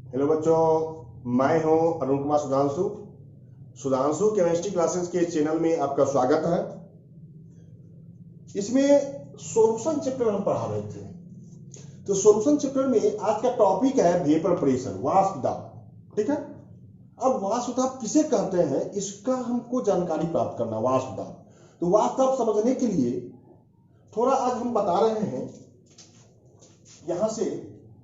Hello बच्चों, मैं हूं अरुण कुमार सुधांशु। सुधांशु केमिस्ट्री क्लासेस के चैनल में आपका स्वागत है। इसमें सॉल्यूशन चैप्टर हम पढ़ा रहे थे। तो सॉल्यूशन चैप्टर में आज का टॉपिक है वेपर प्रेशर, वाष्प दाब। ठीक है। अब वाष्प दाब किसे कहते हैं, इसका हमको जानकारी प्राप्त करना। वाष्प दाब, तो वाष्प दाब समझने के लिए थोड़ा आज हम बता रहे हैं यहां से।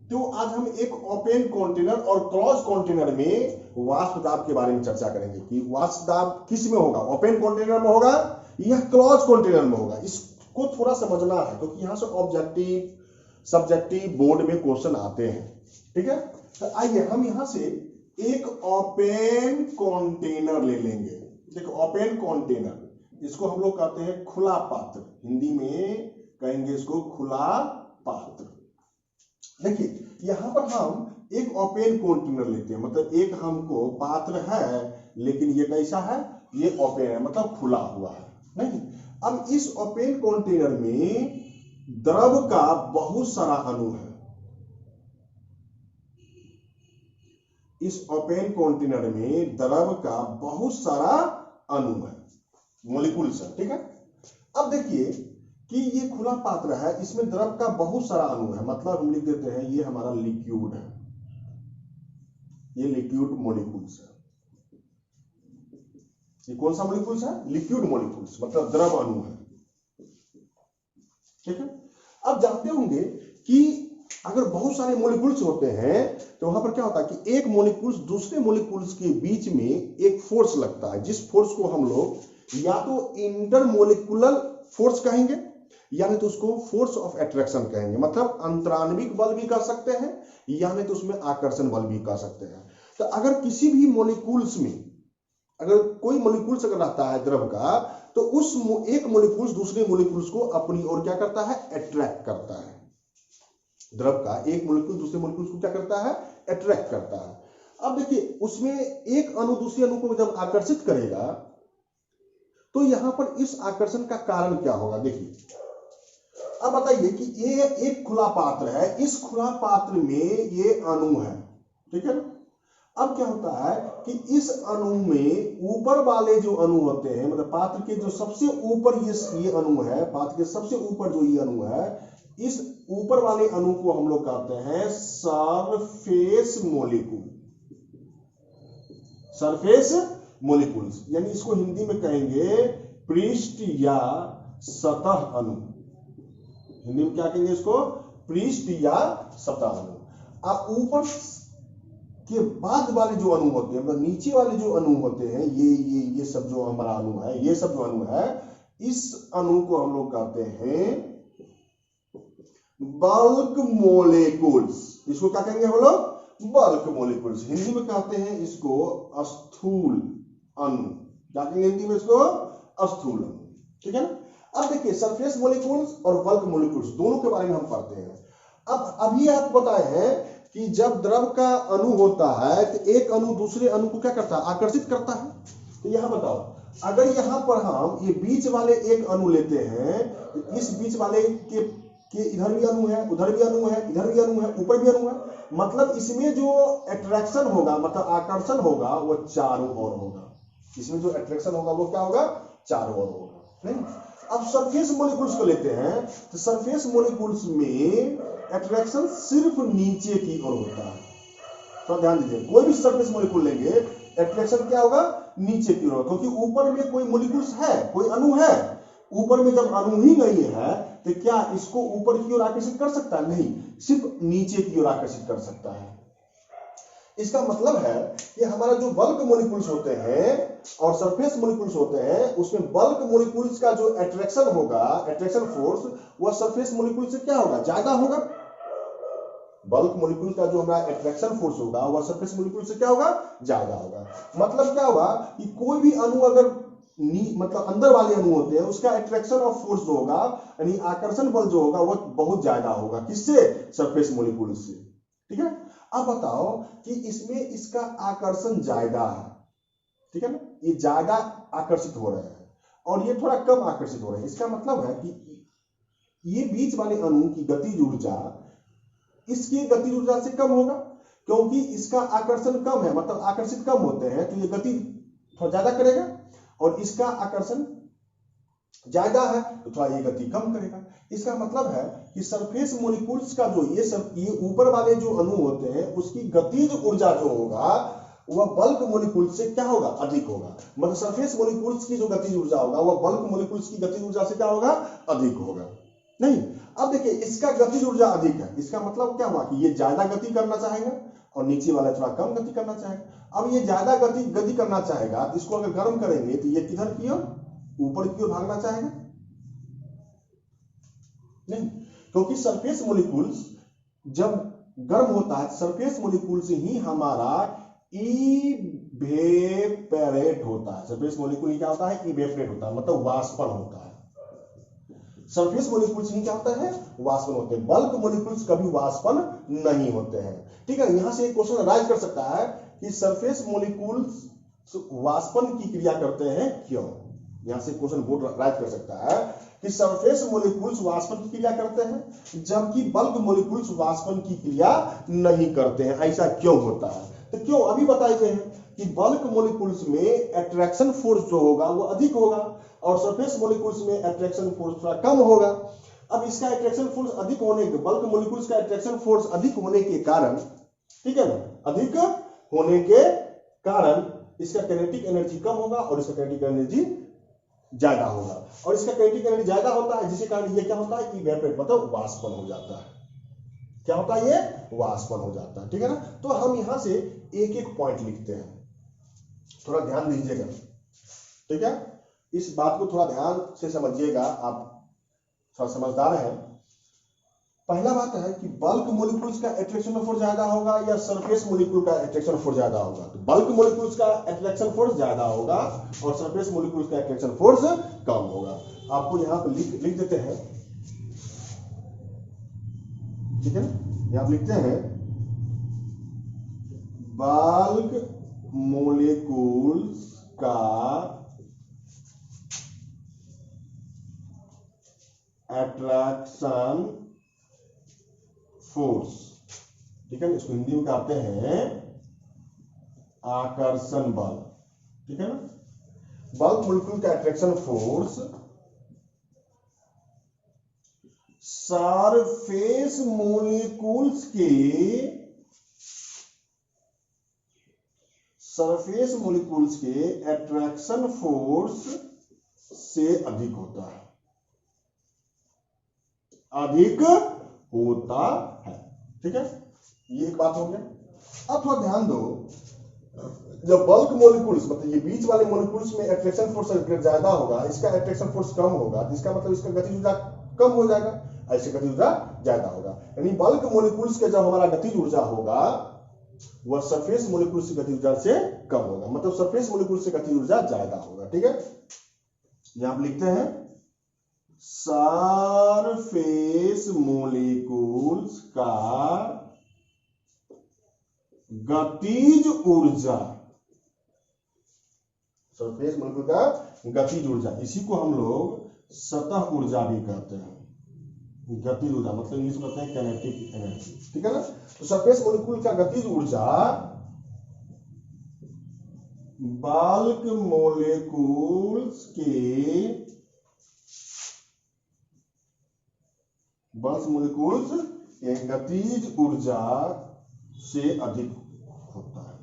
तो आज हम एक ओपन कंटेनर और क्लोज कंटेनर में वाष्प दाब के बारे में चर्चा करेंगे कि वाष्प दाब किस में होगा, ओपन कंटेनर में होगा या क्लोज कंटेनर में होगा। इसको थोड़ा समझना है क्योंकि यहां से ऑब्जेक्टिव सब्जेक्टिव बोर्ड में क्वेश्चन आते हैं। ठीक है। तो आइए हम यहां से एक ओपन कंटेनर ले लेंगे। देखो, ओपन कंटेनर, इसको हम लोग कहते हैं खुला पात्र। हिंदी में कहेंगे इसको खुला पात्र। देखिए, यहां पर हम एक ओपन कंटेनर लेते हैं, मतलब एक हमको पात्र है लेकिन ये कैसा है, ये ओपन है, मतलब खुला हुआ है। नहीं, अब इस ओपन कंटेनर में द्रव का बहुत सारा अणु है। इस ओपन कंटेनर में द्रव का बहुत सारा अणु है, मॉलिक्यूल्स है। ठीक है। अब देखिए कि ये खुला पात्र है, इसमें द्रव का बहुत सारा अणु है, मतलब हम लिख देते हैं ये हमारा लिक्विड है, ये लिक्विड मॉलिक्यूल्स है। ये कौन सा मॉलिक्यूल्स है, लिक्विड मॉलिक्यूल्स, मतलब द्रव अणु है। ठीक है। अब जानते होंगे कि अगर बहुत सारे मॉलिक्यूल्स होते हैं तो वहां पर क्या होता है कि एक मॉलिक्यूल्स दूसरे मॉलिक्यूल्स के बीच में एक फोर्स लगता है, जिस फोर्स को हम लोग या तो इंटरमोलिकुलर फोर्स कहेंगे या नहीं तो उसको फोर्स ऑफ अट्रैक्शन कहेंगे। मतलब अंतराण्विक बल भी कह सकते हैं या नहीं तो उसमें आकर्षण बल भी कह सकते हैं। तो अगर किसी भी मॉलिक्यूल्स में अगर कोई मॉलिक्यूल्स अगर रहता है द्रव का, तो उस एक मॉलिक्यूल्स दूसरे मॉलिक्यूल्स को अपनी ओर क्या करता है, अट्रैक्ट करता है। द्रव का एक मॉलिक्यूल दूसरे मॉलिक्यूल्स को क्या करता है, अट्रैक्ट करता है। अब देखिए, उसमें एक अणु दूसरे अणु को जब आकर्षित करेगा तो यहां पर इस आकर्षण का कारण क्या होगा। देखिए, अब बताइए कि ये एक खुला पात्र है, इस खुला पात्र में ये अणु है। ठीक है ना। अब क्या होता है कि इस अणु में ऊपर वाले जो अणु होते हैं, मतलब पात्र के जो सबसे ऊपर ये अणु है, पात्र के सबसे ऊपर जो ये अणु है, इस ऊपर वाले अणु को हम लोग कहते हैं सरफेस मॉलिक्यूल। सरफेस मॉलिक्यूल्स, यानी इसको हिंदी में कहेंगे पृष्ठ या सतह अणु। हिंदी में क्या कहेंगे इसको, पृष्ठ या सतह अणु। अब ऊपर के बाद वाले जो अणु होते हैं, मतलब नीचे वाले जो अणु होते हैं, ये सब जो हमारा अणु है, ये सब जो अणु है, इस अणु को हम लोग कहते हैं बल्क मोलिक्यूल्स। इसको क्या कहेंगे हम लोग, बल्क मोलिक्यूल्स। हिंदी में कहते हैं इसको स्थूल अणु। क्या कहेंगे हिंदी में इसको, स्थूल अणु। ठीक है ना। अब देखिए, सरफेस मॉलिक्यूल्स और बल्क मॉलिक्यूल्स दोनों के बारे में हम पढ़ते हैं। अब अभी आप बताए हैं कि जब द्रव का अणु होता है तो एक अणु दूसरे अणु को क्या करता है, आकर्षित करता है। तो यहां बताओ, अगर यहां पर हम ये बीच वाले एक अणु लेते हैं तो इस बीच वाले के इधर भी अणु है, उधर भी अणु है, इधर भी अणु है, ऊपर भी अणु है, मतलब इसमें जो अट्रैक्शन होगा, मतलब आकर्षण होगा, वो चारों ओर होगा। इसमें जो अट्रैक्शन होगा वो क्या होगा, चारों ओर होगा। नहीं, अब सरफेस मॉलिक्यूल्स को लेते हैं तो सरफेस मॉलिक्यूल्स में अट्रैक्शन सिर्फ नीचे की ओर होता है। तो ध्यान दीजिए, कोई भी सरफेस मॉलिक्यूल लेंगे, अट्रैक्शन क्या होगा, नीचे की ओर, क्योंकि ऊपर में कोई मॉलिक्यूल्स है, कोई अणु है। ऊपर में जब अणु ही नहीं है तो क्या इसको ऊपर की ओर आकर्षित कर सकता है, नहीं, सिर्फ नीचे की ओर आकर्षित कर सकता है। इसका मतलब है कि हमारा जो बल्क मॉलिक्यूल्स होते हैं और सरफेस मॉलिक्यूल्स होते हैं, उसमें बल्क मॉलिक्यूल्स का जो अट्रैक्शन होगा, अट्रैक्शन फोर्स, वह सरफेस मॉलिक्यूल से क्या होगा, ज्यादा होगा। बल्क मॉलिक्यूल का जो हमारा अट्रैक्शन फोर्स होगा वह सरफेस मॉलिक्यूल से क्या होगा, ज्यादा होगा। मतलब क्या होगा कि कोई भी अणु अगर मतलब अंदर वाले अणु होते हैं, उसका अट्रैक्शन ऑफ फोर्स जो होगा, यानी आकर्षण बल जो होगा, वो बहुत ज्यादा होगा। किससे, सरफेस मॉलिक्यूल से। ठीक है। अब बताओ कि इसमें इसका आकर्षण ज्यादा है। ठीक है ना, ये ज्यादा आकर्षित हो रहे हैं और ये थोड़ा कम आकर्षित हो रहे हैं। इसका मतलब है कि ये बीच वाले अणु की गतिज ऊर्जा इसकी गतिज ऊर्जा से कम होगा। क्योंकि इसका आकर्षण कम है, मतलब आकर्षित कम होते हैं, तो ये गति थोड़ा ज्यादा करेगा, और इसका आकर्षण ज्यादा है तो थोड़ा ये गति कम करेगा। इसका मतलब है कि सरफेस मॉलिक्यूल्स का जो ये ऊपर वाले जो अणु होते हैं उसकी गतिज ऊर्जा जो होगा वह बल्क मॉलिक्यूल से क्या होगा, अधिक होगा। मतलब सरफेस मॉलिक्यूल्स की जो गतिज ऊर्जा होगा वह बल्क मॉलिक्यूल्स की गतिज ऊर्जा से क्या होगा, अधिक होगा। नहीं, अब देखिए इसका गतिज ऊर्जा अधिक है, इसका मतलब क्या हुआ कि ये ज्यादा गति करना चाहेगा और नीचे वाला थोड़ा कम गति करना चाहेगा। अब ये ज्यादा गति करना चाहेगा तो इसको अगर गर्म करेंगे तो ये किधर की ओर, ऊपर की ओर भागना चाहेगा, नहीं, क्योंकि सरफेस मॉलिक्यूल्स जब गर्म होता है सरफेस मॉलिक्यूल्स ही हमारा इवेपोरेट होता है। सरफेस मॉलिक्यूल क्या होता है, इवेपोरेट होता है, मतलब वाष्पन होता है। सरफेस मॉलिक्यूल्स ही क्या होता है, वाष्पन होते हैं। बल्क मॉलिक्यूल्स कभी वाष्पन नहीं होते हैं। ठीक है, यहां से एक क्वेश्चन राइज कर सकता है कि सरफेस मॉलिक्यूल्स वाष्पन की क्रिया करते हैं क्यों। यहां से क्वेश्चन बोर्ड राइज कर सकता है कि सरफेस मॉलिक्यूल्स वाष्पन की क्रिया करते हैं जबकि बल्क मॉलिक्यूल्स वाष्पन की क्रिया नहीं करते हैं। ऐसा क्यों होता है, तो क्यों अभी बताए हैं कि बल्क मॉलिक्यूल्स में अट्रैक्शन फोर्स जो होगा वो अधिक होगा और सरफेस मॉलिक्यूल्स में अट्रैक्शन फोर्स थोड़ा कम होगा। अब इसका अट्रैक्शन फोर्स अधिक होने के, बल्क मॉलिक्यूल्स का अट्रैक्शन फोर्स अधिक होने के कारण, ठीक है ना, अधिक होने के कारण इसका काइनेटिक एनर्जी कम होगा और इसका काइनेटिक एनर्जी ज्यादा होगा। और इसका काइनेटिक एनर्जी ज्यादा होता है जिसके कारण ये क्या होता है, इवेपोरेट मतलब वाष्पन हो जाता है। क्या होता है, ये वाष्पन हो जाता है। ठीक है ना, तो हम यहां से एक एक पॉइंट लिखते हैं, थोड़ा ध्यान दीजिएगा। ठीक है, इस बात को थोड़ा ध्यान से समझिएगा, आप थोड़ा समझदार हैं। पहला बात है कि बल्क मॉलिक्यूल्स का अट्रैक्शन फोर्स ज्यादा होगा या सरफेस मॉलिक्यूल का अट्रैक्शन फोर्स ज्यादा होगा। तो बल्क मॉलिक्यूल्स का अट्रैक्शन फोर्स ज्यादा होगा और सरफेस मॉलिक्यूल्स का अट्रैक्शन फोर्स कम होगा। आपको यहां पर लिख देते हैं, ठीक है, यहां लिखते हैं बल्क मॉलिक्यूल्स का अट्रैक्शन फोर्स, ठीक है, इसको हिंदी में कहते हैं आकर्षण बल। ठीक है ना, बल्क मॉलिक्यूल का अट्रैक्शन फोर्स सरफेस मॉलिक्यूल्स के अट्रैक्शन फोर्स से अधिक होता है, अधिक होता है। ठीक है, ये एक बात हो गया। अब थोड़ा ध्यान दो, जब बल्क मॉलिक्यूल्स मतलब ये बीच वाले मॉलिक्यूल्स में अट्रैक्शन फोर्स ज्यादा होगा, इसका अट्रैक्शन फोर्स कम होगा, तो इसका मतलब इसका गतिज ऊर्जा कम हो जाएगा, ऐसे गतिज ऊर्जा ज्यादा होगा। यानी बल्क मॉलिक्यूल्स के जब हमारा गतिज ऊर्जा होगा वह सरफेस मॉलिक्यूल्स की गतिज ऊर्जा से कम होगा, मतलब सरफेस मॉलिक्यूल से गतिज ऊर्जा ज्यादा होगा। ठीक है, यहां आप लिखते हैं सरफेस मॉलिक्यूल्स का गतिज ऊर्जा, सरफेस मॉलिक्यूल का गतिज ऊर्जा, इसी को हम लोग सतह ऊर्जा भी कहते हैं। गतिज ऊर्जा मतलब इंग्लिश में कहते हैं काइनेटिक एनर्जी। ठीक है ना, तो सरफेस मॉलिक्यूल का गतिज ऊर्जा बल्क मॉलिक्यूल्स के गतिज ऊर्जा से अधिक होता है।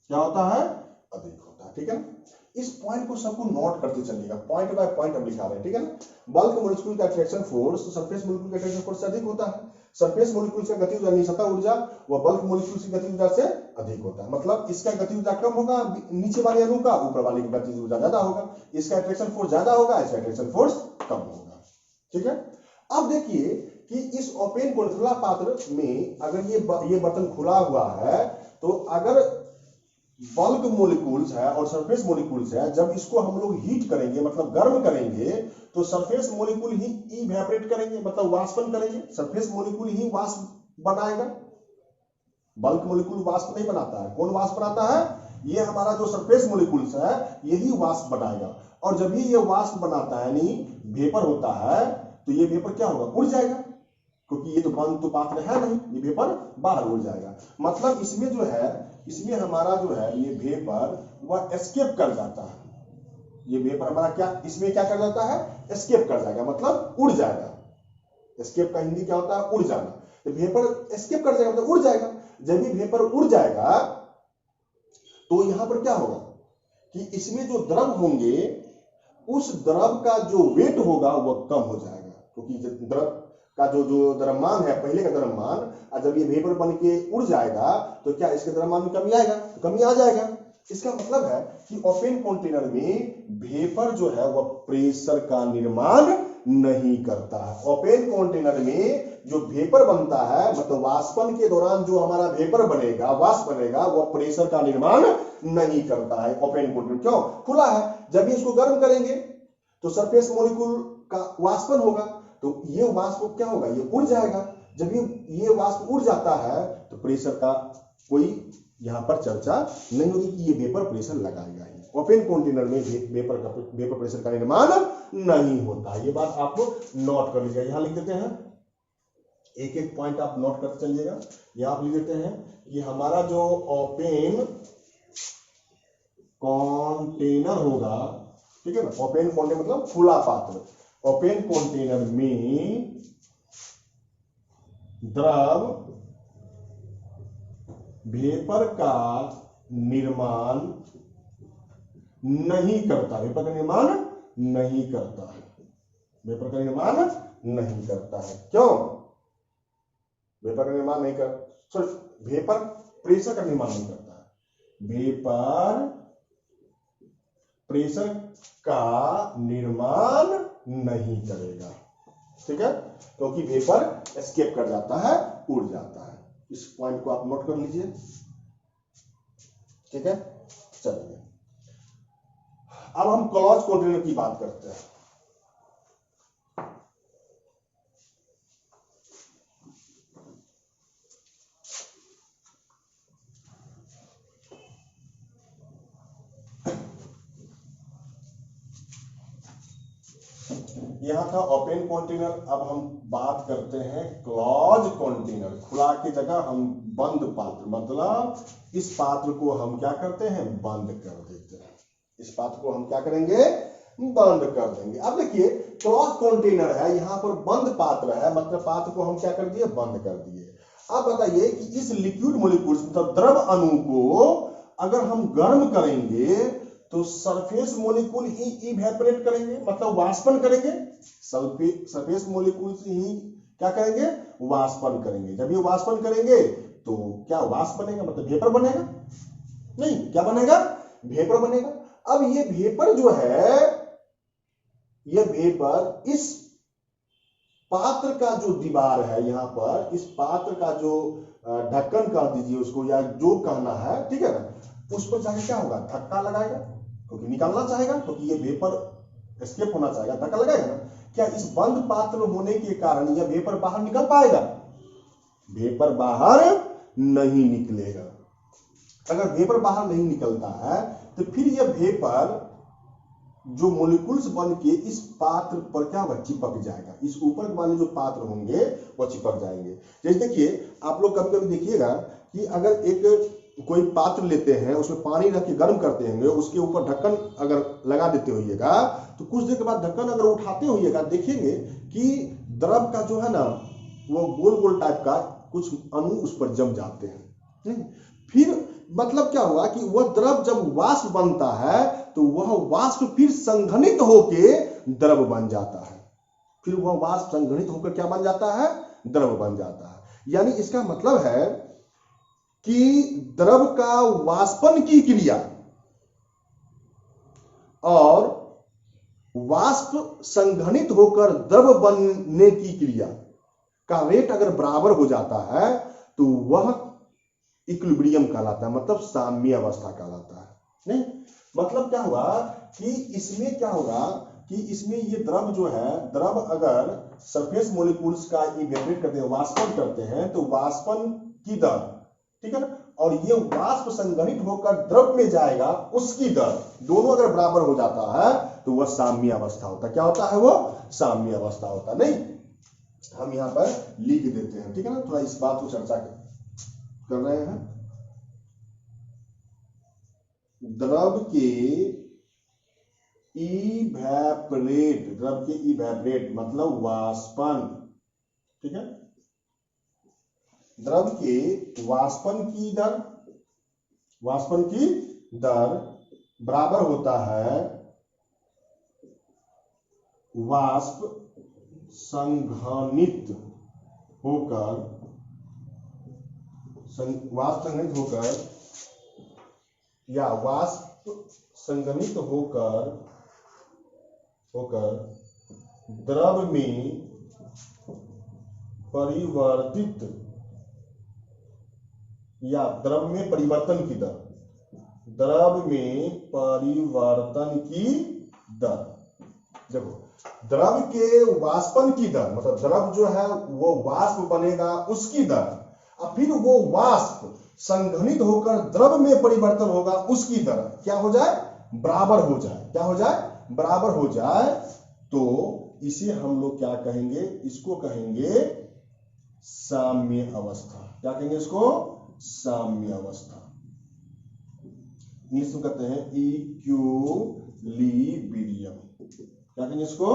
क्या होता है, अधिक होता है। ठीक है, इस पॉइंट को सबको नोट करते चलिएगा, पॉइंट बाय पॉइंट हम लिखा रहे हैं। ठीक है ना, बल्क मॉलिक्यूल का अट्रैक्शन फोर्स सरफेस मॉलिक्यूल का अट्रैक्शन फोर्स से अधिक होता है। सरफेस मॉलिक्यूल का गतिज ऊर्जा सतह ऊर्जा वह बल्क मॉलिक्यूल की गतिज ऊर्जा से अधिक होता है। मतलब इसका गतिज ऊर्जा कम होगा नीचे वाले अणु का, ऊपर वाले की गतिज ऊर्जा ज्यादा होगा। इसका अट्रैक्शन फोर्स ज्यादा होगा, इसका अट्रैक्शन फोर्स कम होगा। ठीक है, अब देखिए कि इस ओपन खुला पात्र में अगर ये बर्तन खुला हुआ है तो अगर बल्क मॉलिक्यूल्स है और सरफेस मॉलिक्यूल्स है, जब इसको हम लोग हीट करेंगे मतलब गर्म करेंगे तो सरफेस मॉलिक्यूल ही इवेपोरेट करेंगे मतलब वाष्पन करेंगे। सरफेस मॉलिक्यूल ही वाष्प बनाएगा, बल्क मॉलिक्यूल वाष्प नहीं बनाता है। कौन वाष्प बनाता है, ये हमारा जो सरफेस मॉलिक्यूल्स है यही वाष्प बनाएगा। और जब भी ये वाष्प बनाता है यानी वेपर होता है तो ये वेपर क्या होगा, उड़ जाएगा। क्योंकि ये तो बंद तो पात्र है नहीं, ये वेपर बाहर उड़ जाएगा। मतलब इसमें जो है, इसमें हमारा जो है ये वेपर वह एस्केप कर जाता है। ये वेपर हमारा क्या इसमें क्या कर जाता है, एस्केप कर जाएगा, मतलब उड़ जाएगा। एस्केप का हिंदी क्या होता है, उड़ जाना। तो वेपर एस्केप कर जाएगा मतलब उड़ जाएगा। जब भी वेपर उड़ जाएगा तो यहां पर क्या होगा कि इसमें जो द्रव होंगे उस द्रव का जो वेट होगा वह कम हो जाएगा, क्योंकि द्रव का जो द्रव्यमान है, पहले का द्रव्यमान, और जब ये वेपर बन के उड़ जाएगा तो क्या इसके द्रव्यमान में कमी आएगा, तो कमी आ जाएगा। इसका मतलब है कि ओपन कंटेनर में वेपर जो है वह प्रेशर का निर्माण नहीं करता है। ओपन कंटेनर में जो वेपर बनता है, मतलब वाष्पन के दौरान जो हमारा वेपर बनेगा, वाष्प बनेगा, वह प्रेशर का निर्माण नहीं करता है ओपन कंटेनर। क्यों? खुला है। जब इसको गर्म करेंगे तो सरफेस मॉलिक्यूल का वाष्पन होगा, तो ये वाष्प क्या होगा, ये उड़ जाएगा। जब ये वाष्प उड़ जाता है तो प्रेशर का कोई यहां पर चर्चा नहीं होगी कि ये वेपर प्रेशर लगाएगा ही। ओपन कंटेनर में वेपर प्रेशर का निर्माण नहीं होता। ये बात आप नोट कर लीजिएगा। यहां लिख देते हैं, एक एक पॉइंट आप नोट करते चलिएगा। यहां आप लिख देते हैं कि हमारा जो ओपन कंटेनर होगा, ठीक है ना, ओपन कंटेनर मतलब खुला पात्र। ओपन कंटेनर में द्रव वेपर का निर्माण नहीं करता, वेपर का निर्माण नहीं करता है, वेपर का निर्माण नहीं करता है। क्यों? वेपर का निर्माण नहीं कर, सॉरी, वेपर प्रेशर का निर्माण नहीं करता है। वेपर प्रेशर का निर्माण नहीं करेगा, ठीक है, क्योंकि वेपर एस्केप कर जाता है, उड़ जाता है। इस पॉइंट को आप नोट कर लीजिए, ठीक है। चलिए अब हम क्लोज कंटेनर की बात करते हैं। यहां था ओपन कंटेनर, अब हम बात करते हैं क्लोज कंटेनर। खुला की जगह हम बंद पात्र, मतलब इस पात्र को हम क्या करते हैं, बंद कर देते हैं। इस पात्र को हम क्या करेंगे, बंद कर देंगे। अब देखिए क्लोज कंटेनर है, यहां पर बंद पात्र है, मतलब पात्र को हम क्या कर दिए, बंद कर दिए। अब बताइए कि इस लिक्विड मॉलिक्यूल्स मतलब द्रव अणु को अगर हम गर्म करेंगे तो सरफेस मॉलिक्यूल ही इवेपोरेट करेंगे, मतलब वाष्पन करेंगे। सरफेस मॉलिक्यूल से ही क्या करेंगे, वाष्पन करेंगे। जब ये वाष्पन करेंगे तो क्या वाष्प बनेगा, मतलब वेपर बनेगा? नहीं, क्या बनेगा, वेपर बनेगा। अब ये वेपर जो है, ये वेपर इस पात्र का जो दीवार है, यहां पर इस पात्र का जो ढक्कन कह दीजिए उसको, या जो कहना है, ठीक है ना, उस पर जाके क्या होगा, धक्का लगाएगा, क्योंकि निकालना चाहेगा, क्योंकि ये वेपर एस्केप होना चाहेगा, धक्का लगाएगा ना। क्या इस बंद पात्र होने के कारण यह वेपर बाहर निकल पाएगा? वेपर बाहर नहीं निकलेगा। अगर वेपर बाहर नहीं निकलता है तो फिर यह वेपर जो मॉलिक्यूल्स बन के इस पात्र पर क्या होगा, चिपक जाएगा। इस ऊपर वाले जो पात्र होंगे वो चिपक जाएंगे। जैसे देखिए, आप लोग कभी कभी देखिएगा कि अगर एक कोई पात्र लेते हैं, उसमें पानी रख के गर्म करते होंगे, उसके ऊपर ढक्कन अगर लगा देते होइएगा तो कुछ देर के बाद ढक्कन अगर उठाते होइएगा, देखेंगे कि द्रव का जो है ना, वो गोल गोल टाइप का कुछ अणु उस पर जम जाते हैं। फिर मतलब क्या हुआ कि वह द्रव जब वाष्प बनता है तो वह वाष्प फिर संघनित होके द्रव बन जाता है। फिर वह वाष्प संघनित होकर क्या बन जाता है, द्रव बन जाता है। यानी इसका मतलब है कि द्रव का वाष्पन की क्रिया और वाष्प संघनित होकर द्रव बनने की क्रिया का रेट अगर बराबर हो जाता है तो वह इक्विलिब्रियम कहलाता है, मतलब साम्य अवस्था कहलाता है। नहीं, मतलब क्या हुआ कि इसमें क्या होगा कि इसमें ये द्रव जो है, द्रव अगर सरफेस मॉलिक्यूल्स का इवेपोरेट करते हैं, वाष्पन करते हैं, तो वाष्पन की दर, ठीक है ना, और ये वाष्प संघनित होकर द्रव में जाएगा, उसकी दर, दोनों अगर बराबर हो जाता है तो वह साम्य अवस्था होता है। क्या होता है, वो साम्य अवस्था होता है। नहीं, हम यहाँ पर लिख देते हैं, ठीक है ना। थोड़ा इस बात को चर्चा कर रहे हैं। द्रव के इवेपोरेट, द्रव के इवेपोरेट मतलब वाष्पन, ठीक है। द्रव के वाष्पन की दर बराबर होता है वाष्प संघनित होकर या वाष्प संघनित होकर द्रव में परिवर्तित या द्रव में परिवर्तन की दर, देखो द्रव के वाष्पन की दर मतलब द्रव जो है वो वाष्प बनेगा उसकी दर, और फिर वो वाष्प संघनित होकर द्रव में परिवर्तन होगा उसकी दर क्या हो जाए, बराबर हो जाए। क्या हो जाए, बराबर हो जाए। तो इसे हम लोग क्या कहेंगे, इसको कहेंगे साम्य अवस्था। क्या कहेंगे इसको, साम्य अवस्था। इंग्लिश में कहते हैं इक्विलिब्रियम। क्या कहेंगे इसको,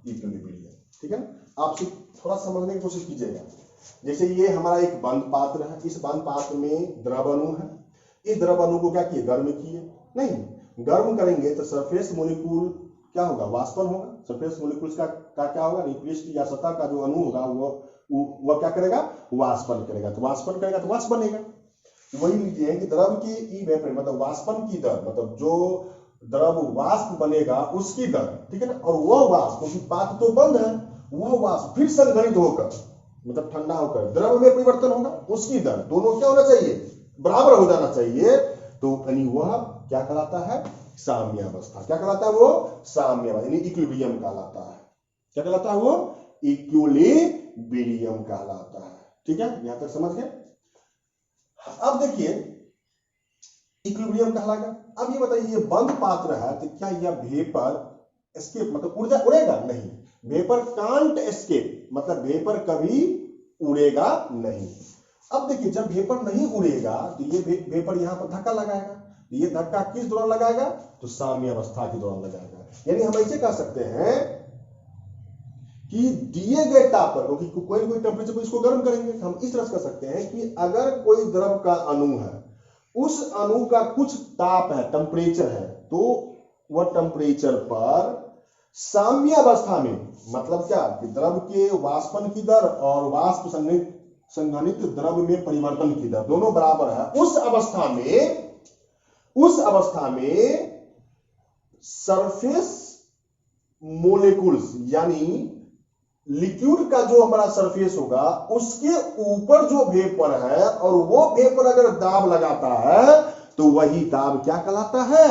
इक्विलिब्रियम, ठीक है। आप थोड़ा समझने की कोशिश कीजिएगा। जैसे ये हमारा एक बंद पात्र है, इस बंद पात्र में द्रव अणु है। इस द्रव अणु को क्या किए, गर्म किए, नहीं गर्म करेंगे तो सरफेस मोलिक्यूल क्या होगा, वाष्पन होगा। सरफेस मोलिक्यूल्स का क्या होगा, पृष्ठ या सतह का जो अणु होगा वो क्या करेगा, वाष्पन करेगा। तो वाष्पन करेगा तो वाष्प बनेगा। वही लीजिए कि द्रव की इवेपोरेट मतलब वाष्पन की दर मतलब जो द्रव वाष्प बनेगा उसकी दर, ठीक है ना। और वो वाष्प, क्योंकि पात्र तो बंद है, वो वाष्प फिर संघनित होकर मतलब ठंडा होकर द्रव में परिवर्तन होगा उसकी दर, दोनों क्या होना चाहिए, बराबर हो जाना चाहिए। तो यानी वह क्या कहलाता है, साम्य अवस्था। क्या कहलाता है वो, साम्य अवस्था, यानी इक्विलिब्रियम कहलाता है। क्या कहलाता है वो, इक्विलिब्रियम कहलाता है, ठीक है। यहां तक समझ गए। अब देखिए इक्विलिब्रियम कहलाएगा। अब ये बताइए ये बंद पात्र है तो क्या यह वेपर एस्केप मतलब ऊर्जा उड़ेगा, नहीं। वेपर कांट एस्केप मतलब वेपर कभी उड़ेगा नहीं। अब देखिए जब वेपर नहीं उड़ेगा तो ये वेपर यहां पर धक्का लगाएगा। ये धक्का किस दौरान लगाएगा, तो साम्य अवस्था के दौरान लगाएगा। यानी हम ऐसे कह सकते हैं कि दिए गए ताप पर, क्योंकि कोई ना कोई टेम्परेचर पर इसको गर्म करेंगे, तो हम इस तरह से कर सकते हैं कि अगर कोई द्रव का अणु है, उस अणु का कुछ ताप है, टेम्परेचर है, तो वह टेम्परेचर पर साम्य अवस्था में मतलब क्या कि द्रव के वाष्पन की दर और वाष्प संघनित द्रव में परिवर्तन की दर दोनों बराबर है। उस अवस्था में सरफेस मोलिक्यूल्स यानी लिक्विड का जो हमारा सरफेस होगा उसके ऊपर जो वेपर है और वो वेपर अगर दाब लगाता है तो वही दाब क्या कहलाता है,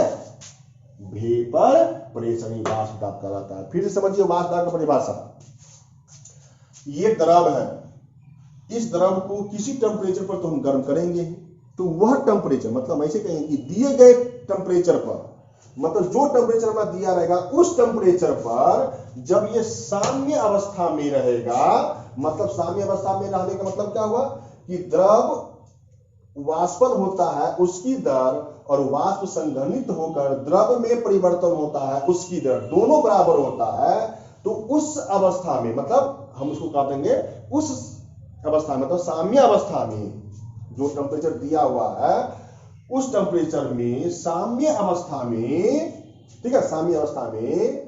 वेपर प्रेशर, वाष्प दाब कहलाता है। फिर समझिए वाष्प दाब की परिभाषा। ये द्रव है, इस द्रव को किसी टेम्परेचर पर तो हम गर्म करेंगे, तो वह टेम्परेचर मतलब ऐसे कहेंगे कि दिए गए टेम्परेचर पर मतलब जो टेम्परेचर हमारा दिया रहेगा उस टेम्परेचर पर जब ये साम्य अवस्था में रहेगा, मतलब साम्य अवस्था में रहने का मतलब क्या हुआ कि द्रव वाष्पन होता है उसकी दर और वाष्प संघनित होकर द्रव में परिवर्तन होता है उसकी दर दोनों बराबर होता है। तो उस अवस्था में मतलब हम उसको कह देंगे उस अवस्था मतलब साम्य अवस्था में जो टेम्परेचर दिया हुआ है उस टेम्परेचर में साम्य अवस्था में, ठीक है, साम्य अवस्था में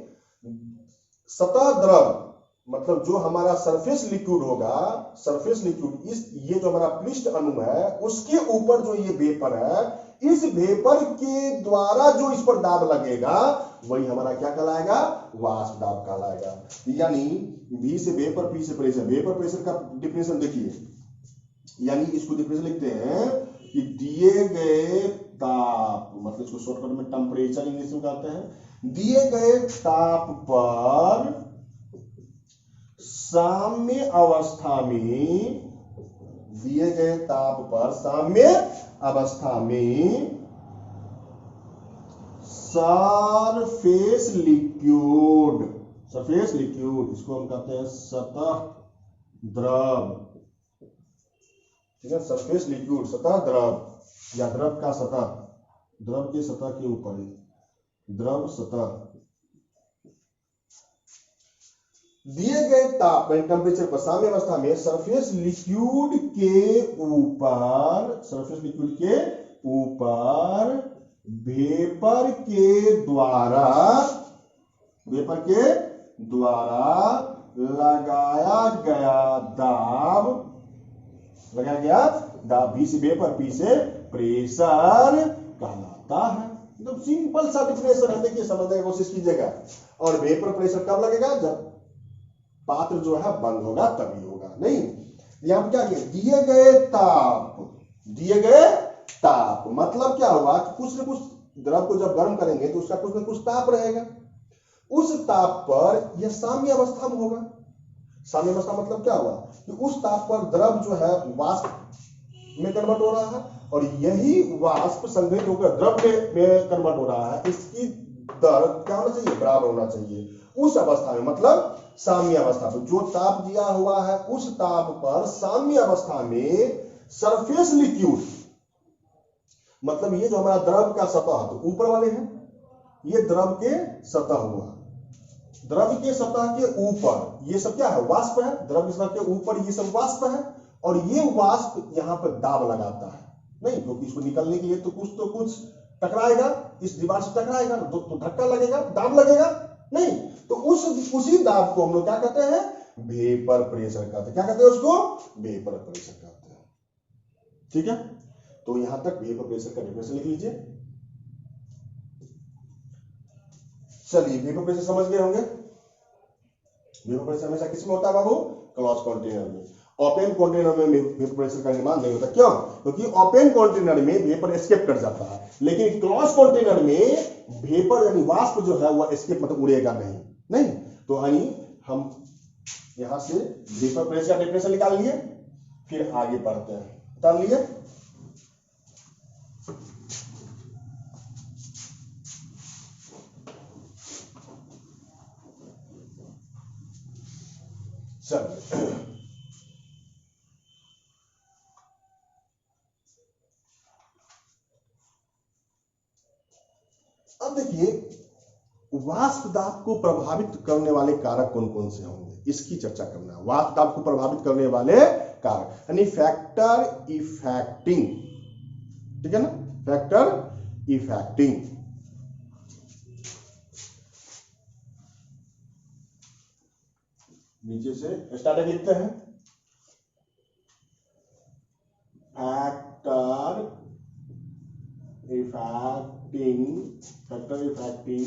सतह द्रव मतलब जो हमारा सरफेस लिक्विड होगा, सरफेस लिक्विड इस ये जो हमारा पृष्ठ अणु है उसके ऊपर जो ये वेपर है, इस वेपर के द्वारा जो इस पर दाब लगेगा वही हमारा क्या कहलाएगा, वाष्प दाब कहलाएगा। यानी V से वेपर, P से प्रेशर। वेपर प्रेशर का डिफिनेशन देखिए, यानी इसको डिफिनेशन लिखते हैं कि दिए गए ताप मतलब इसको शॉर्टकट में टेम्परेचर इंग्लिश में कहते हैं, दिए गए ताप पर साम्य अवस्था में, दिए गए ताप पर साम्य अवस्था में सरफेस लिक्विड, इसको हम कहते हैं सतह द्रव, ठीक है, सरफेस लिक्विड सतह द्रव या द्रव का सतह, द्रव की सतह के ऊपर, द्रव सतह दिए गए ताप टेम्परेचर पर साम्य अवस्था में सरफेस लिक्विड के ऊपर, सरफेस लिक्विड के ऊपर वेपर के द्वारा, वेपर के द्वारा लगाया गया दाब, लगाया गया दाब, बी से वेपर, पी से प्रेशर कहलाता है। एकदम सिंपल सा डिफिनेशन है, देखिए समझने की कोशिश कीजिएगा। और वेपर प्रेशर कब लगेगा? जब पात्र जो है बंद होगा तभी होगा। नहीं, यहां पर क्या किया, दिए गए ताप, दिए गए ताप मतलब क्या हुआ कि कुछ न कुछ द्रव को जब गर्म करेंगे तो उसका कुछ न कुछ ताप रहेगा, उस ताप पर यह साम्य अवस्था में होगा। साम्य अवस्था मतलब क्या हुआ कि उस ताप पर द्रव जो है वाष्प में कन्वर्ट हो रहा है और यही वाष्प संग्रहित होकर द्रव में कन्वर्ट हो रहा है। इसकी दर क्या होना चाहिए? बराबर होना चाहिए। उस अवस्था में मतलब साम्य अवस्था पर जो ताप दिया हुआ है उस ताप पर साम्य अवस्था में सरफेस लिक्विड, मतलब ये जो हमारा द्रव का सतह तो ऊपर वाले हैं, ये द्रव के सतह हुआ, द्रव के सतह के ऊपर ये सब क्या है? वाष्प है। द्रव के सतह के ऊपर ये सब वाष्प है और ये वाष्प यहां पर दाब लगाता है, नहीं क्योंकि इसको निकलने के लिए तो कुछ टकराएगा, इस दीवार से टकराएगा तो धक्का लगेगा, दाब लगेगा, नहीं तो उसी दाब को हम लोग क्या कहते हैं? वेपर प्रेशर कहते हैं। क्या कहते हैं उसको? वेपर प्रेशर कहते हैं। ठीक है, तो यहां तक वेपर प्रेशर का डेफिनेशन लिख लीजिए। चलिए, वेपर प्रेशर समझ गए होंगे। वेपर प्रेशर हमेशा किसमें होता है बाबू? क्लोज कंटेनर में। ओपन कंटेनर में वेपर प्रेशर का निर्माण नहीं होता। क्यों? क्योंकि ओपन कंटेनर में वेपर एस्केप कर जाता है, लेकिन क्लोज कंटेनर में वेपर यानी वाष्प जो है वह एस्केप मतलब उड़ेगा नहीं। तो यानी हम यहां से वेपर प्रेशर का डेफिनेशन निकाल लिए, फिर आगे बढ़ते हैं। निकाल लिए, चलिए अब देखिए वाष्प दाब को प्रभावित करने वाले कारक कौन कौन से होंगे, इसकी चर्चा करना है। वाष्प दाब को प्रभावित करने वाले कारक यानी फैक्टर इफेक्टिंग, ठीक है ना, फैक्टर इफेक्टिंग। नीचे से स्टार्टिंग लिखते हैं, factor effecting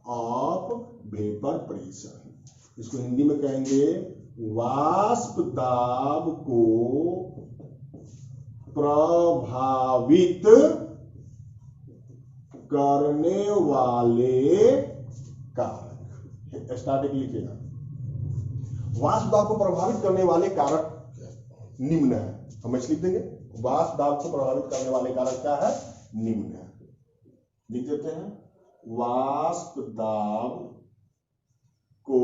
of vapour pressure. इसको हिंदी में कहेंगे वाष्प दाब को प्रभावित करने वाले कारक। स्टार्टिंग लिखिएगा, वाष्प दाब को प्रभावित करने वाले कारक निम्न है। हम ऐसे लिख देंगे, वाष्प दाब को प्रभावित करने वाले कारक क्या है? निम्न है। लिख देते हैं, वाष्प दाब को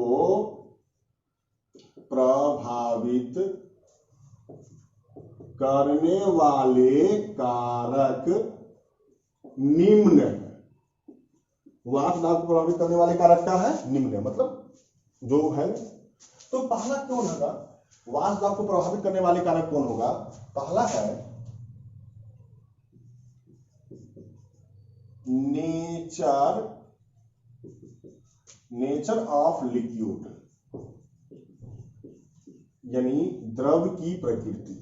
प्रभावित करने वाले कारक निम्न है। वाष्प दाब को प्रभावित करने वाले कारक क्या है? निम्न है, मतलब जो है। तो पहला कौन होगा? वाष्प दाब को प्रभावित करने वाले कारक कौन होगा? पहला है नेचर ऑफ लिक्विड, यानी द्रव की प्रकृति।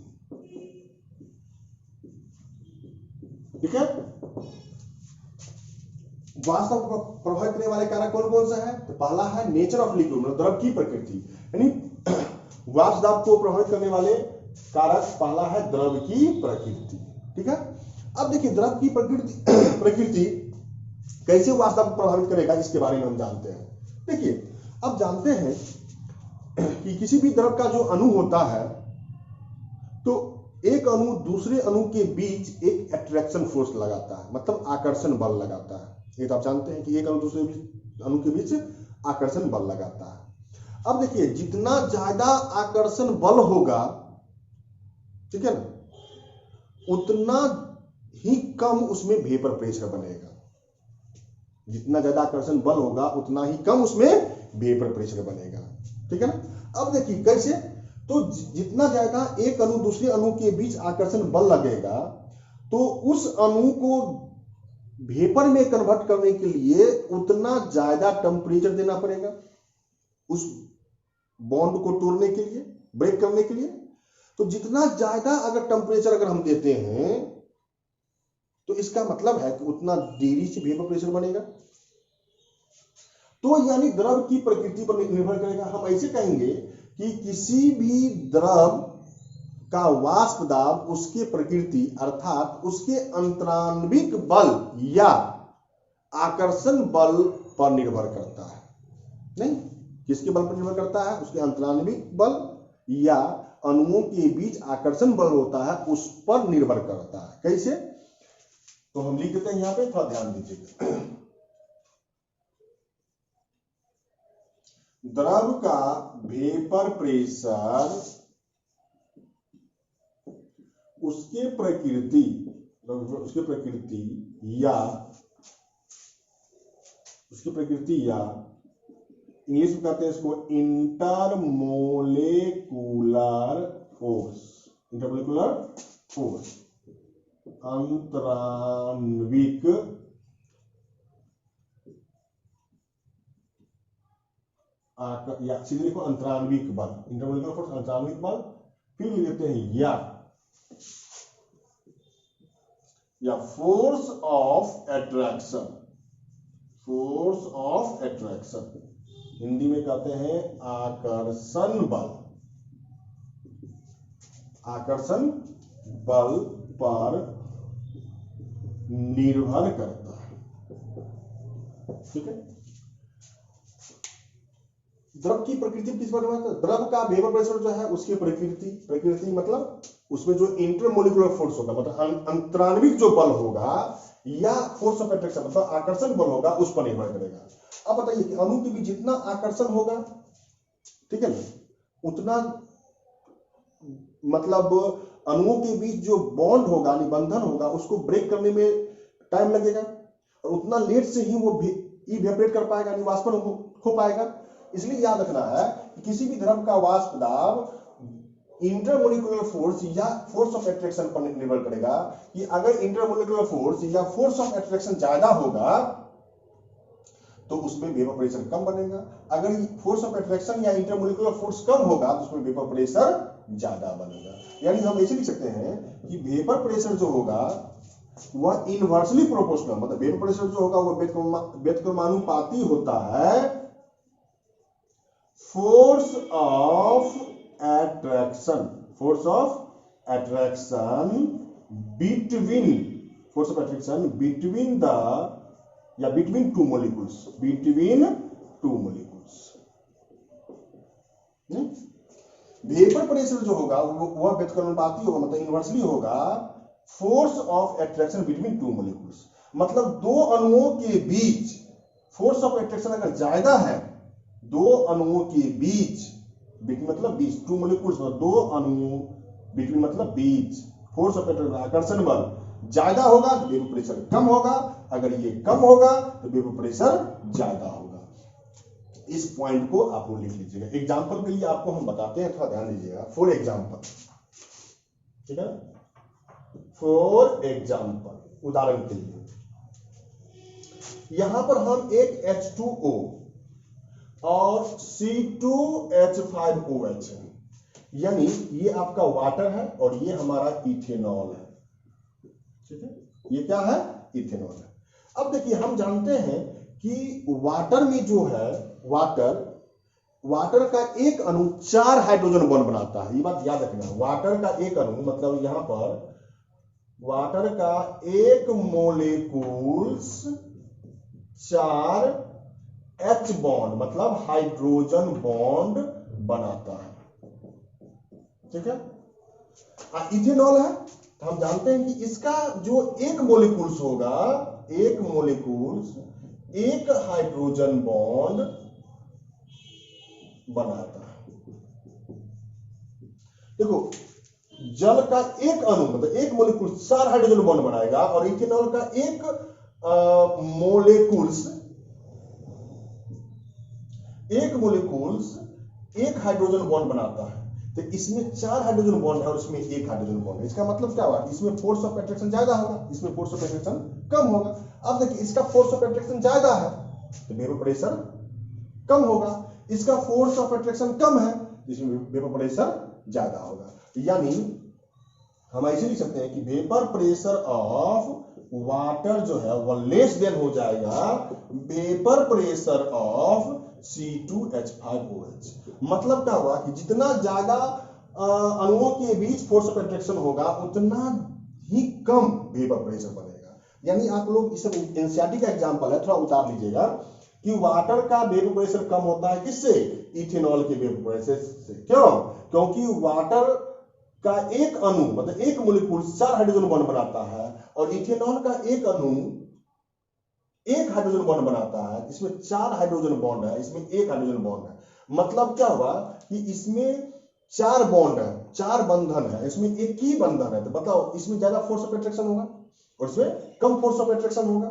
ठीक है, वाष्प को प्रभावित करने वाले कारक कौन कौन सा है? तो पहला है नेचर ऑफ लिक्विड, मतलब द्रव की प्रकृति, यानी वाष्प दाब को प्रभावित करने वाले कारक पहला है द्रव की प्रकृति। ठीक है, अब देखिए द्रव की प्रकृति कैसे वाष्प दाब को प्रभावित करेगा, इसके बारे में हम जानते हैं। देखिए, अब जानते हैं कि किसी भी द्रव का जो अणु होता है तो एक अणु दूसरे अणु के बीच एक अट्रैक्शन फोर्स लगाता है, मतलब आकर्षण बल लगाता है। ये तो आप जानते हैं कि एक अणु दूसरे अणु के बीच आकर्षण बल लगाता है। अब देखिए जितना ज्यादा आकर्षण बल होगा, ठीक है ना, उतना ही कम उसमें वेपर प्रेशर बनेगा। जितना ज्यादा आकर्षण बल होगा उतना ही कम उसमें वेपर प्रेशर बनेगा, ठीक है ना। अब देखिए कैसे, तो जितना ज्यादा एक अणु दूसरे अणु के बीच आकर्षण बल लगेगा तो उस अणु को वेपर में कन्वर्ट करने के लिए उतना ज्यादा टेम्परेचर देना पड़ेगा उस बॉन्ड को तोड़ने के लिए, ब्रेक करने के लिए। तो जितना ज्यादा अगर टेम्परेचर अगर हम देते हैं तो इसका मतलब है कि उतना देरी से वेपर प्रेशर बनेगा। तो यानी द्रव की प्रकृति पर निर्भर करेगा। हम ऐसे कहेंगे कि किसी भी द्रव का वाष्प दाब उसके प्रकृति अर्थात उसके अंतराण्विक बल या आकर्षण बल पर निर्भर करता है। नहीं, किसके बल पर निर्भर करता है? उसके अंतराण्विक बल या अणुओं के बीच आकर्षण बल होता है उस पर निर्भर करता है। कैसे? तो हम लिख देते हैं यहां पे, थोड़ा ध्यान दीजिएगा। द्रव का वेपर प्रेशर उसके प्रकृति या इंग्लिश में कहते हैं इसको इंटरमोलेकुलर फोर्स, अंतराण्विक या सीधे लिखो अंतराण्विक बल, इंटरमोलेकुलर फोर्स अंतराण्विक बल, फिर लिख देते हैं या फोर्स ऑफ एट्रैक्शन, हिंदी में कहते हैं आकर्षण बल पर निर्भर करता है, ठीक है। द्रव की प्रकृति किस पर निर्भर करता है? द्रव का वेपर प्रेशर जो है उसकी प्रकृति मतलब उसमें जो इंटरमोलिकुलर फोर्स होगा, मतलब अंतराण्विक जो बल होगा या फोर्स ऑफ एट्रैक्शन मतलब आकर्षण बल होगा, उस पर निर्भर करेगा। अब बताइए कि अणु के बीच जितना आकर्षण होगा, ठीक है ना, उतना मतलब अणुओं के बीच जो बॉन्ड होगा, निबंधन होगा, उसको ब्रेक करने में टाइम लगेगा और उतना लेट से ही वो इवेपोरेट कर पाएगा, निवाष्पन हो पाएगा। इसलिए याद रखना है कि किसी भी द्रव का वाष्प दाब इंटरमोलिकुलर फोर्स या फोर्स ऑफ एट्रैक्शन पर निर्भर करेगा कि अगर इंटरमोलिकुलर फोर्स या फोर्स ऑफ एट्रैक्शन ज्यादा होगा तो उसमें वेपर प्रेशर कम बनेगा, अगर फोर्स ऑफ एट्रैक्शन या इंटरमोलिकुलर फोर्स कम होगा तो उसमें वेपर प्रेशर ज्यादा बनेगा। यानी हम ऐसे लिख सकते हैं कि वेपर प्रेशर जो होगा वह इनवर्सली प्रोपोर्शनल, मतलब वेपर प्रेशर जो होगा वह व्यतिक्रमानुपाती होता है force of attraction between two molecules, vapour pressure जो होगा वह व्यतिक्रमानुपाती होगा, मतलब इनवर्सली होगा force of attraction between two molecules. मतलब दो अणुओं के बीच फोर्स ऑफ एट्रैक्शन अगर ज्यादा है, दो अणुओं के बीच, बिटवीन मतलब बीच, टू मोलिक्यूल्स मतलब दो अणुओं, बिटवीन मतलब बीच, फोर्स ऑफ एट्रैक्शन आकर्षण बल ज्यादा होगा तो वेपर प्रेशर कम होगा, अगर ये कम होगा तो वेपर प्रेशर ज्यादा होगा। इस पॉइंट को आप लोग लिख लीजिएगा। एग्जांपल के लिए आपको हम बताते हैं, थोड़ा ध्यान दीजिएगा। फॉर एग्जांपल, ठीक है, फॉर एग्जांपल उदाहरण के लिए यहां पर हम एक H2O और C2H5OH है, यानी ये आपका वाटर है और ये हमारा इथेनॉल है, ठीक है, ये क्या है? इथेनॉल है। अब देखिए हम जानते हैं कि वाटर में जो है वाटर का एक अणु 4 हाइड्रोजन बॉन्ड बनाता है, ये बात याद रखना। वाटर का एक अणु मतलब यहां पर वाटर का एक मोलेक्यूल्स 4 H बॉन्ड मतलब हाइड्रोजन बॉन्ड बनाता है, ठीक है। इथेनॉल है तो हम जानते हैं कि इसका जो एक मोलिक्यूल्स होगा, एक मोलिक्यूल्स एक हाइड्रोजन बॉन्ड बनाता है। देखो जल का एक अणु मतलब एक मोलिक्यूल 4 हाइड्रोजन बॉन्ड बनाएगा और इथेनॉल का एक मोलिक्यूल्स एक हाइड्रोजन बॉन्ड बनाता है। तो इसमें 4 हाइड्रोजन बॉन्ड है और इसमें एक हाइड्रोजन बॉन्ड है। इसका मतलब क्या हुआ, इसमें फोर्स ऑफ अट्रैक्शन ज्यादा होगा, इसमें फोर्स ऑफ अट्रैक्शन कम होगा। अब देखिए इसका फोर्स ऑफ अट्रैक्शन ज्यादा है तो वेपर प्रेशर कम होगा, इसका फोर्स ऑफ अट्रैक्शन कम है इसमें वेपर प्रेशर ज्यादा होगा। यानी हम ऐसे लिख सकते हैं कि वेपर प्रेशर ऑफ वाटर जो है वो लेस देन हो जाएगा वेपर प्रेशर ऑफ C2H5OH। मतलब क्या हुआ कि जितना ज्यादा अणुओं के बीच फोर्स ऑफ अट्रैक्शन होगा उतना ही कम वेपर प्रेशर बनेगा। यानी आप लोग इस एनसीईआरटी का एग्जांपल है, थोड़ा उतार लीजिएगा कि वाटर का वेपर प्रेशर कम होता है किससे, इथेनॉल के वेपर प्रेशर से। क्यों, क्योंकि वाटर का एक अणु मतलब एक मोलिक्यूल 4 हाइड्रोजन बॉन्ड बनाता है और इथेनॉल का एक अणु एक हाइड्रोजन बॉन्ड बनाता है। इसमें 4 हाइड्रोजन बॉन्ड है, इसमें एक हाइड्रोजन बॉन्ड है। मतलब क्या हुआ कि इसमें 4 बॉन्ड है, 4 बंधन है, इसमें एक ही बंधन है। तो बताओ इसमें ज्यादा फोर्स ऑफ अट्रैक्शन होगा और इसमें कम फोर्स ऑफ अट्रैक्शन होगा।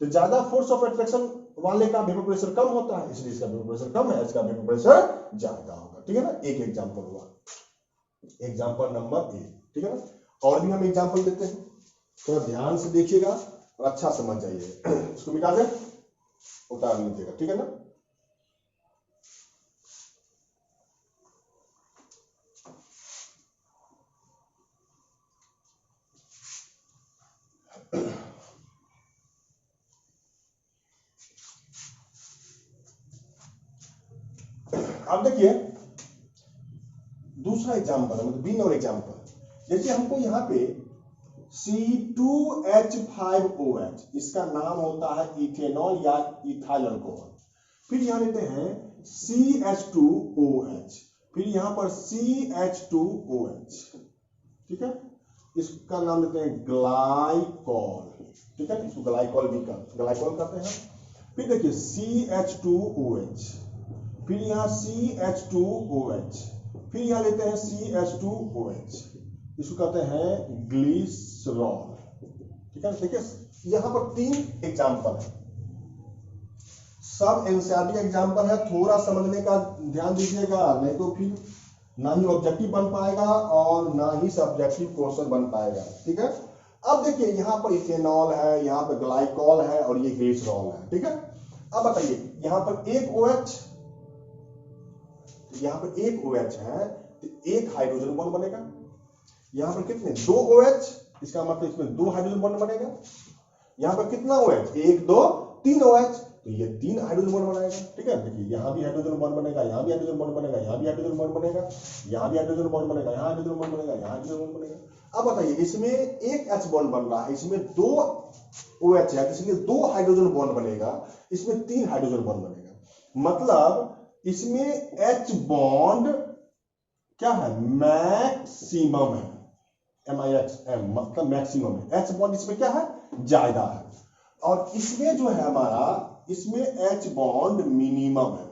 तो ज्यादा फोर्स ऑफ अट्रैक्शन वाले का वेपर प्रेशर कम होता है, इसलिए इसका वेपर प्रेशर कम है, इसका वेपर प्रेशर ज्यादा होगा। ठीक है ना, एक एग्जांपल हुआ, एग्जांपल नंबर 1। ठीक है ना, और भी हम एग्जांपल देते हैं, थोड़ा ध्यान से देखिएगा और अच्छा समझ जाइए। इसको मिटा दें, उतार लीजिएगा। ठीक है ना, अब देखिए दूसरा एग्जांपल मतलब बी नंबर एग्जांपल। जैसे हमको यहाँ पे C2H5OH इसका नाम होता है इथेनॉल या इथाइल अल्कोहल। फिर यहाँ लेते हैं CH2OH, फिर यहाँ पर CH2OH। ठीक है, इसका नाम लेते हैं ग्लाइकॉल। ठीक है, इसको ग्लाइकॉल भी ग्लाइकॉल कहते हैं। फिर देखिए CH2OH, फिर यहाँ CH2OH, फिर यहाँ लेते हैं CH2OH, इसको कहते हैं ग्लिसरॉल। ठीक है, देखिए यहाँ पर 3 एग्जाम्पल है, सब एनसीईआरटी का एग्जाम्पल है, थोड़ा समझने का ध्यान दीजिएगा, नहीं तो फिर ना ही ऑब्जेक्टिव बन पाएगा और ना ही सब्जेक्टिव क्वेश्चन बन पाएगा। ठीक है, अब देखिए यहाँ पर इथेनॉल है, यहाँ पर ग्लाइकॉल है और ये ग्लिसरॉल है। ठीक है, अब बताइए यहाँ पर एक OH, यहाँ पर एक OH है तो एक हाइड्रोजन बॉन्ड बनेगा। यहाँ पर कितने 2 OH, इसका मतलब इसमें 2 हाइड्रोजन बॉन्ड बनेगा। यहाँ पर कितना OH, 1 2 3 OH, तो ये 3 हाइड्रोजन बॉन्ड बनाएगा। ठीक है, देखिए यहाँ भी हाइड्रोजन बॉन्ड बनेगा, यहाँ भी हाइड्रोजन बॉन्ड बनेगा, यहाँ भी हाइड्रोजन बॉन्ड बनेगा, यहाँ भी हाइड्रोजन बॉन्ड बनेगा, यहाँ हाइड्रोजन बॉन्ड बनेगा, यहाँ हाइड्रोजन बॉन्ड बनेगा। अब बताइए इसमें एक H बॉन्ड बन रहा है, इसमें 2 OH है, इसलिए 2 हाइड्रोजन बॉन्ड बनेगा, इसमें 3 हाइड्रोजन बॉन्ड बनेगा। मतलब इसमें H बॉन्ड क्या है, मैक्सिमम है, MIXM मतलब मैक्सिमम है। H बॉन्ड इसमें क्या है, ज्यादा है, और इसमें जो है हमारा इसमें H बॉन्ड मिनिमम है,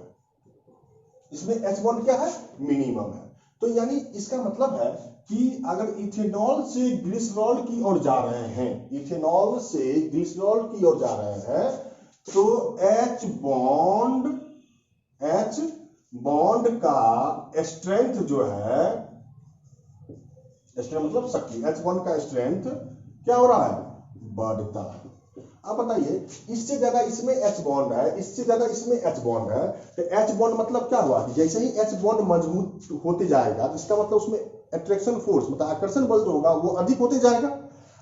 इसमें H बॉन्ड क्या है, मिनिमम है। तो यानी इसका मतलब है कि अगर इथेनॉल से ग्लिसरॉल की ओर जा रहे हैं, इथेनॉल से ग्लिसरॉल की ओर जा रहे हैं, तो H बॉन्ड का स्ट्रेंथ जो है, स्ट्रेंथ मतलब शक्ति, H बॉन्ड का स्ट्रेंथ क्या हो रहा है, बढ़ता है। अब बताइए इससे ज्यादा इसमें H बॉन्ड है, इससे ज्यादा इसमें H बॉन्ड है, तो H बॉन्ड मतलब क्या हुआ कि जैसे ही H बॉन्ड मजबूत होते जाएगा तो इसका मतलब उसमें अट्रैक्शन फोर्स मतलब आकर्षण बल जो होगा वो अधिक होते जाएगा,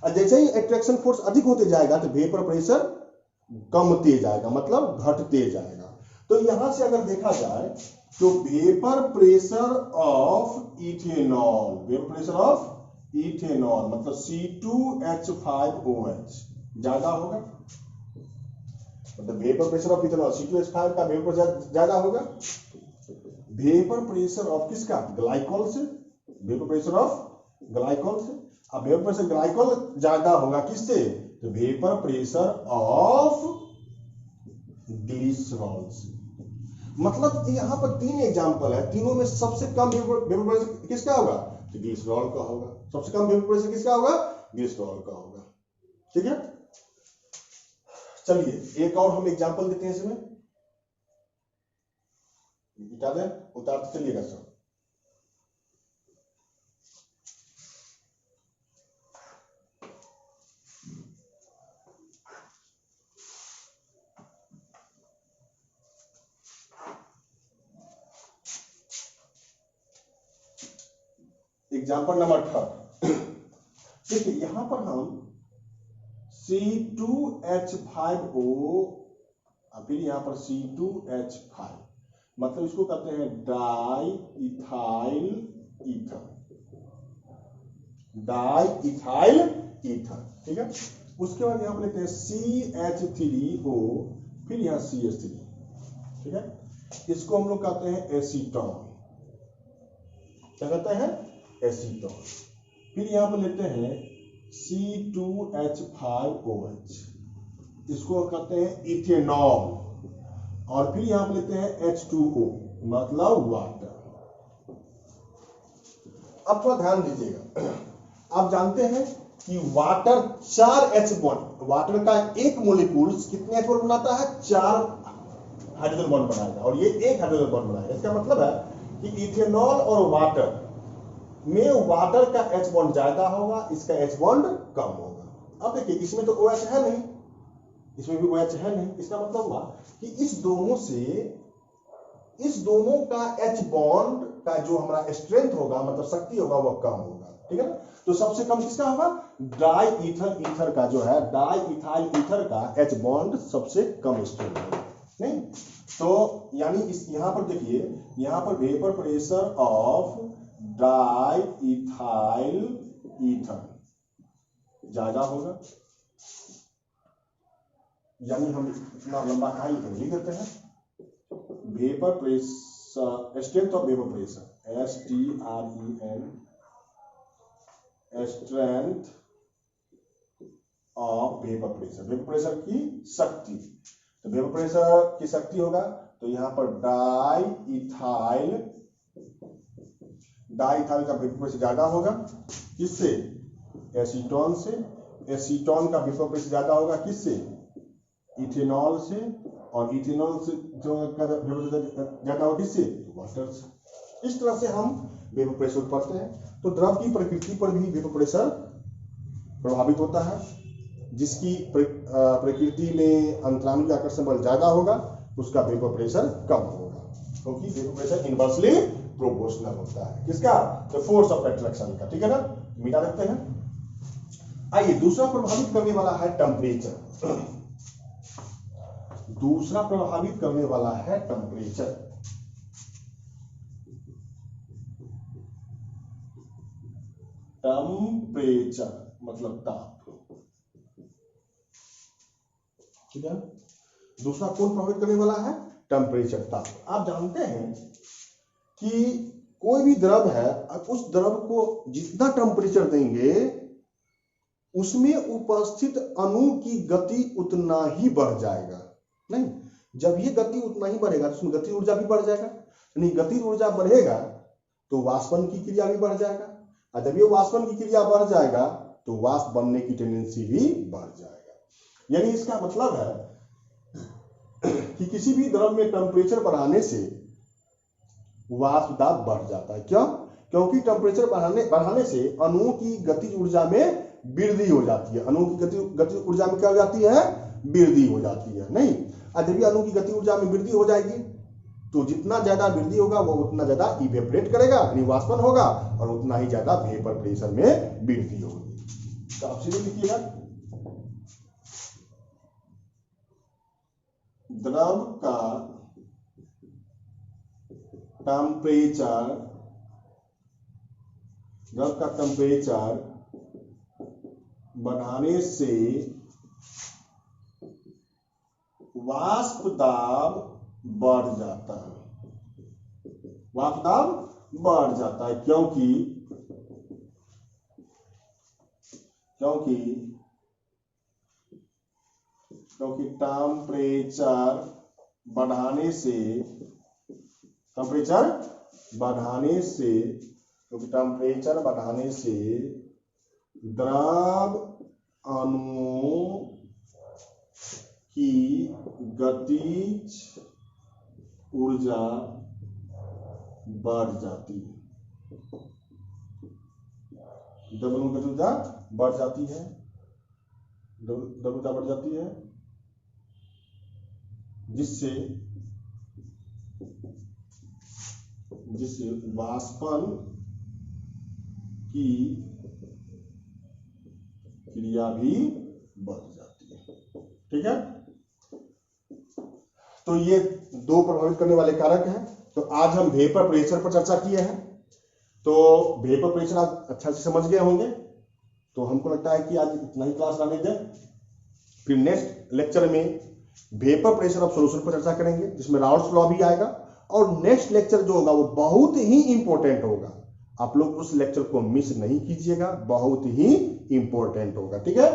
और जैसे ही अट्रैक्शन फोर्स अधिक होते जाएगा तो वेपर प्रेशर कमते जाएगा मतलब घटते जाएगा। तो यहां से अगर देखा जाए तो vapour pressure of ethanol, vapour pressure of ethanol मतलब C2H5OH ज्यादा होगा, मतलब vapour pressure of ethanol C2H5 का वेपर प्रेशर ज्यादा होगा। वेपर प्रेशर ऑफ किसका, ग्लाइकॉल से, वेपर प्रेशर ऑफ ग्लाइकॉल से। अब वेपर प्रेशर ग्लाइकॉल ज्यादा होगा किससे, तो वेपर प्रेशर ऑफ ग्लिसरॉल से। मतलब यहाँ पर 3 एग्जाम्पल है, तीनों में सबसे कम वेपर प्रेशर किसका होगा? तो ग्लिसरॉल का होगा। सबसे कम वेपर प्रेशर किसका होगा? ग्लिसरॉल का होगा। ठीक है, चलिए एक और हम एग्जाम्पल देते हैं इसमें, मिटा दें, उतारते चलिएगा सब। एग्जाम्पल नंबर 3, देखिए यहां पर हम C2H5O फिर यहां पर C2H5, मतलब इसको कहते हैं di ethyl ether, di ethyl ether. ठीक है, उसके बाद यहां पर लेते हैं CH3O, फिर यहां CH3। ठीक है, इसको हम लोग कहते हैं एसीटोन। क्या कहते हैं? एसीटोन। फिर यहां पर लेते हैं C2H5OH, इसको कहते हैं इथेनॉल। और फिर यहां पर लेते हैं H2O, मतलब वाटर। अब थोड़ा ध्यान दीजिएगा, आप जानते हैं कि वाटर 4 H बॉन्ड, वाटर का एक मोलिक्यूल कितने H बॉन्ड बनाता है? 4 हाइड्रोजन बॉन्ड बनाएगा, और ये एक हाइड्रोजन बॉन्ड बनाएगा। इसका मतलब है कि इथेनॉल और वाटर में वाटर का H बॉन्ड ज्यादा होगा, इसका H बॉन्ड कम होगा। अब देखिए इसमें तो OH है नहीं, इसमें भी OH है नहीं, इसका मतलब हुआ कि इस दोनों का H बॉन्ड का जो हमारा स्ट्रेंथ होगा, मतलब शक्ति होगा, वह कम होगा। ठीक है ना, तो सबसे कम किसका होगा? डाई ईथर ईथर का जो है, डाई इथाइल ईथर का H बॉन्ड सबसे कम स्ट्रेंथ होगा। नहीं, तो यानी इस यहां पर देखिए, यहां पर vapour pressure of di ethyl ether ज्यादा होगा, यानी हम इतना लंबा कहां लिख देते हैं, vapour pressure, strength of vapour pressure, STREN, strength of vapour pressure, vapour pressure की शक्ति। तो वेपर प्रेशर की शक्ति होगा, तो यहां पर डाई इथाइल का वेपर प्रेशर ज्यादा होगा, किससे? एसीटोन से। एसीटोन का वेपर प्रेशर ज्यादा होगा, किससे? इथेनॉल से। और इथेनॉल से जो वेपर प्रेशर ज्यादा होगा, किससे? वाटर से। इस तरह से हम वेपर प्रेशर पढ़ते हैं। तो द्रव की प्रकृति पर भी वेपर प्रेशर प्रभावित होता है। जिसकी प्रकृति में अंतरानुज आकर्षण बल ज्यादा होगा, उसका वेपर प्रेशर कम होगा, क्योंकि वेपर प्रेशर इनवर्सली प्रोपोर्शनल होता है। किसका? तो फोर्स ऑफ अट्रैक्शन का। ठीक है ना, मिटा देते हैं। आइए, दूसरा प्रभावित करने वाला है टेम्परेचर। दूसरा प्रभावित करने वाला है टेम्परेचर। टेम्परेचर मतलब ताप। ठीक है, दूसरा कौन प्रभावित करने वाला है? टेम्परेचर, ताप। आप जानते हैं कि कोई भी द्रव है, उस द्रव को जितना टेम्परेचर देंगे, उसमें उपस्थित अणु की गति उतना ही बढ़ जाएगा। नहीं, जब ये गति उतना ही बढ़ेगा तो उसमें गति ऊर्जा भी बढ़ जाएगा, यानी गति ऊर्जा बढ़ेगा तो वाष्पन की क्रिया भी बढ़ जाएगा, और जब ये वाष्पन की क्रिया बढ़ जाएगा तो वाष्प बनने की टेंडेंसी भी बढ़ जाएगा। यानी इसका मतलब है कि किसी भी द्रव में टेम्परेचर बढ़ाने से वाष्प दाब बढ़ जाता है। क्यों? क्योंकि टेम्परेचर बढ़ाने से अणुओं की गतिज ऊर्जा में वृद्धि हो जाती है। अणुओं की गति ऊर्जा में क्या हो जाती है? वृद्धि हो जाती है। नहीं, जब अणु की गति ऊर्जा में वृद्धि हो जाएगी तो जितना ज्यादा वृद्धि होगा वो उतना ज्यादा इवेपोरेट करेगा, यानी वाष्पन होगा, और उतना ही ज्यादा वेपर प्रेशर में वृद्धि होगी। तो आप सीधे लिखिएगा, द्रव का टेम्परेचर बढ़ाने से वाष्प दाब बढ़ जाता है। वाष्प दाब बढ़ जाता है क्योंकि टेम्परेचर बढ़ाने से टेम्परेचर बढ़ाने से, क्योंकि टेम्परेचर बढ़ाने से द्रव अणुओं की गतिज ऊर्जा बढ़ जाती है, द्रव अणुओं की गतिज ऊर्जा बढ़ जाती है, द्रव ऊर्जा बढ़ जाती है, जिससे वाष्पन की क्रिया भी बढ़ जाती है। ठीक है, तो ये दो प्रभावित करने वाले कारक हैं। तो आज हम वेपर प्रेशर पर चर्चा किए हैं। तो वेपर प्रेशर आज अच्छा से समझ गए होंगे। तो हमको लगता है कि आज इतना ही क्लास रहने दें, फिर नेक्स्ट लेक्चर में वेपर प्रेशर ऑफ सॉल्यूशन पर चर्चा करेंगे, जिसमें राउल्ट्स लॉ भी आएगा। और नेक्स्ट लेक्चर जो होगा वो बहुत ही इंपॉर्टेंट होगा, आप लोग उस लेक्चर को मिस नहीं कीजिएगा, बहुत ही इंपॉर्टेंट होगा। ठीक है,